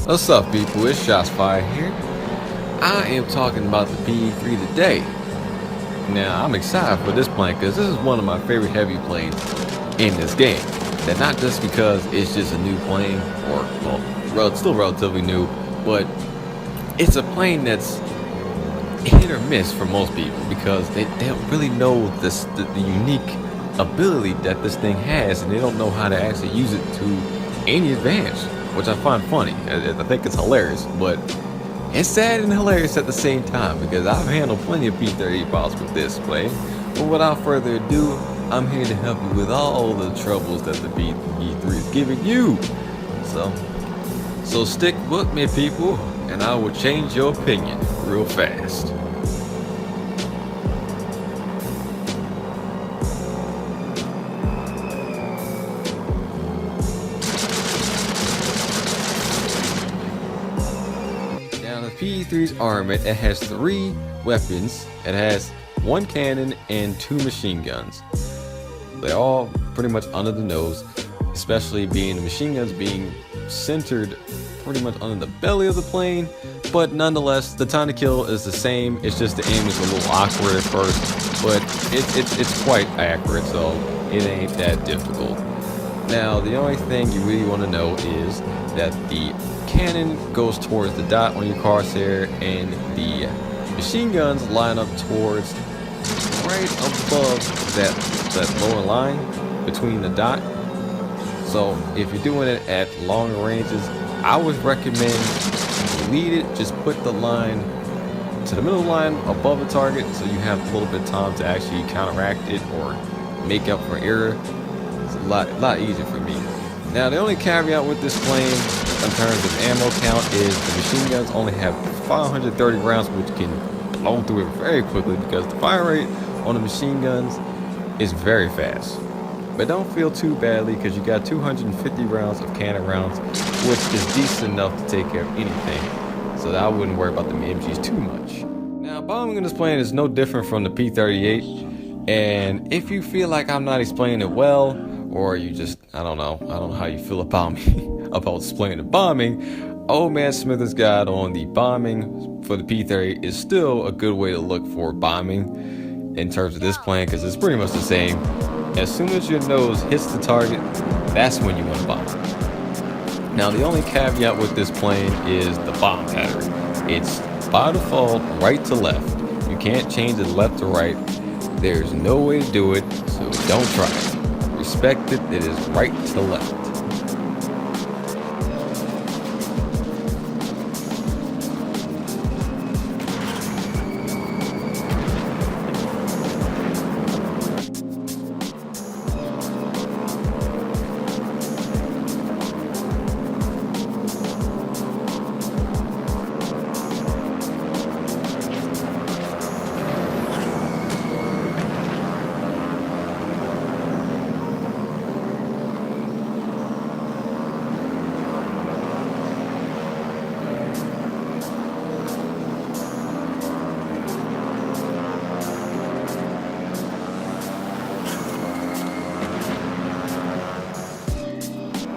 What's up, people? It's Shotsfired here. I am talking about the PE-3 today. Now, I'm excited for this plane because this is one of my favorite heavy planes in this game. And not just because it's just a new plane, or, well, still relatively new, but it's a plane that's hit or miss for most people because they don't really know the unique ability that this thing has, and they don't know how to actually use it to any advantage, which I find funny. I think it's hilarious, but it's sad and hilarious at the same time because I've handled plenty of P-38 pilots with this plane. But without further ado, I'm here to help you with all the troubles that the PE-3 is giving you. So stick with me, people, and I will change your opinion real fast. Now, the PE-3's armament, it has 3 weapons. It has 1 cannon and 2 machine guns. They're all pretty much under the nose, especially being the machine guns being centered pretty much under the belly of the plane. But nonetheless, the time to kill is the same. It's just the aim is a little awkward at first, but it's quite accurate, so it ain't that difficult. Now, the only thing you really want to know is that the cannon goes towards the dot on your crosshair, and the machine guns line up towards right above that lower line between the dot. So if you're doing it at longer ranges, I would recommend lead it, just put the line to the middle line above the target so you have a little bit of time to actually counteract it or make up for error. It's a lot easier for me. Now, the only caveat with this plane in terms of ammo count is the machine guns only have 530 rounds, which can blow through it very quickly because the fire rate on the machine guns is very fast. But don't feel too badly because you got 250 rounds of cannon rounds, which is decent enough to take care of anything. So I wouldn't worry about the MGs too much. Now, bombing in this plane is no different from the P-38. And if you feel like I'm not explaining it well, or you just, I don't know how you feel about me, about explaining the bombing, Old Man Smithers Guide on the bombing for the P-38 is still a good way to look for bombing in terms of this plane because it's pretty much the same. As soon as your nose hits the target, that's when you want to bomb. Now, the only caveat with this plane is the bomb pattern. It's by default right to left. You can't change it left to right. There's no way to do it, so don't try it. Respect it, it is right to left.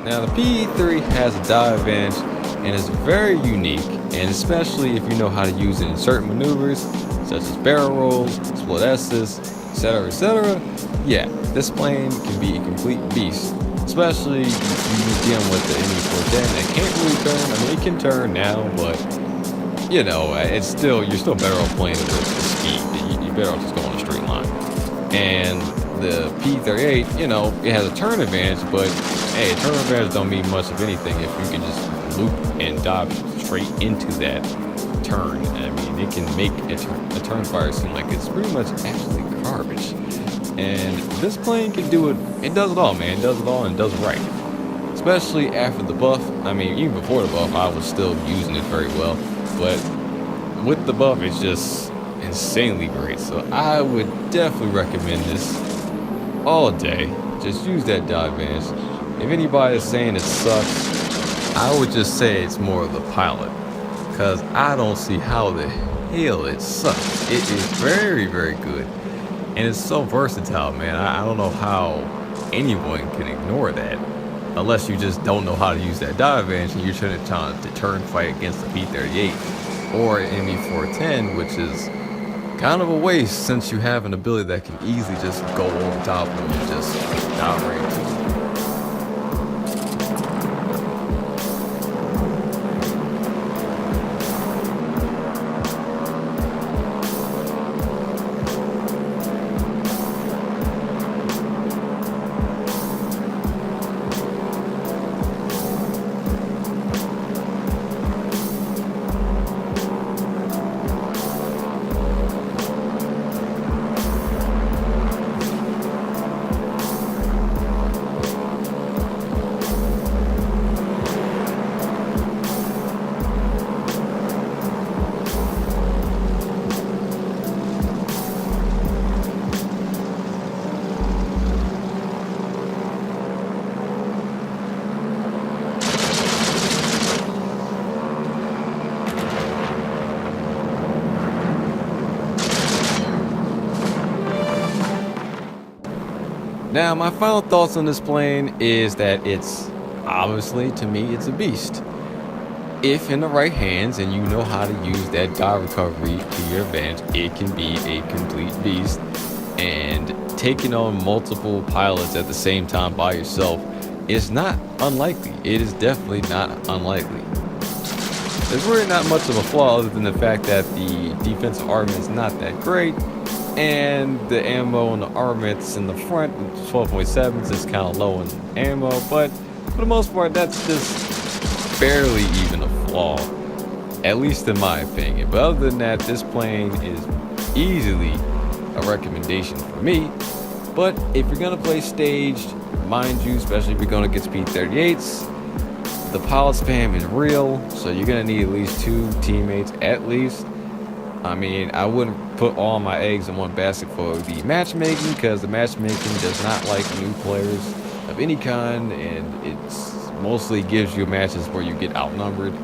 Now, the PE-3 has a dive advantage and is very unique, and especially if you know how to use it in certain maneuvers such as barrel rolls, split S's, etc. Yeah, this plane can be a complete beast, especially if you're dealing with the ME-410 that can't really turn. I mean, it can turn now, but you know, you're still better off playing with the speed. You're better off just going a straight line. And the P-38, you know, it has a turn advantage, but hey, turn advantage don't mean much of anything if you can just loop and dive straight into that turn. I mean, it can make a turn fire seem like it's pretty much actually garbage. And this plane can do it. It does it all, man. It does it all and does it right. Especially after the buff. I mean, even before the buff, I was still using it very well. But with the buff, it's just insanely great. So I would definitely recommend this all day. Just use that dive advantage. If anybody is saying it sucks, I would just say it's more of the pilot, because I don't see how the hell it sucks. It is very, very good, and it's so versatile, man. I don't know how anyone can ignore that. unless you just don't know how to use that dive advantage and you're trying to turn fight against the P-38 or ME-410, which is kind of a waste since you have an ability that can easily just go over top of them and just downrange them. Now, my final thoughts on this plane is that it's obviously, to me, it's a beast. If in the right hands and you know how to use that dive recovery to your advantage, it can be a complete beast. And taking on multiple pilots at the same time by yourself is not unlikely. It is definitely not unlikely. There's really not much of a flaw other than the fact that the defensive armament is not that great. And the ammo and the armaments in the front, 12.7s, is kind of low in ammo, but for the most part, that's just barely even a flaw, at least in my opinion. But other than that, this plane is easily a recommendation for me. But if you're gonna play staged, mind you, especially if you're going against P-38s, the pilot spam is real, so you're gonna need at least 2 teammates at least. I mean, I wouldn't put all my eggs in one basket for the matchmaking, because the matchmaking does not like new players of any kind, and it's mostly gives you matches where you get outnumbered.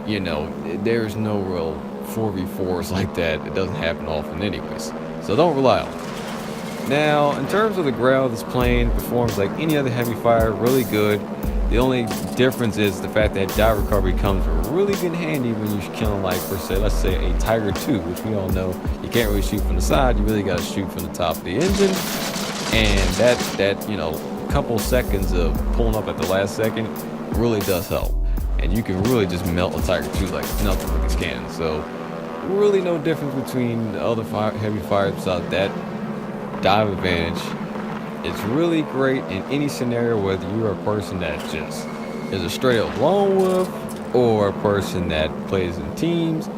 You know, there's no real 4v4s like that. It doesn't happen often anyways, so don't rely on it. Now, in terms of the ground, this plane performs like any other heavy fire, really good. The only difference is the fact that dive recovery comes really good handy when you're killing, like, per se, let's say a Tiger II, which we all know you can't really shoot from the side. You really got to shoot from the top of the engine, and that you know, couple seconds of pulling up at the last second really does help, and you can really just melt a Tiger II like nothing with these cannons. So really no difference between the other heavy fires besides that dive advantage. It's really great in any scenario, whether you're a person that just is a straight up lone wolf or a person that plays in teams.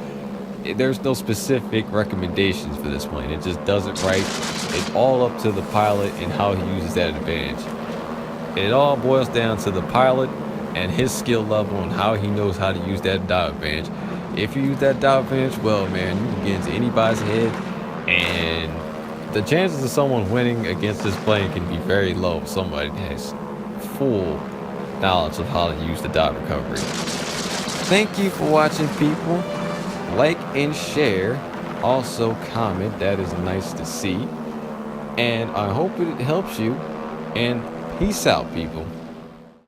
There's no specific recommendations for this plane. It just does it right. It's all up to the pilot and how he uses that advantage. It all boils down to the pilot and his skill level and how he knows how to use that dive advantage. If you use that dive advantage well, man, you can get into anybody's head, and the chances of someone winning against this plane can be very low if somebody has full knowledge of how to use the dive recovery. Thank you for watching, people. Like and share. Also comment. That is nice to see. And I hope it helps you. And peace out, people.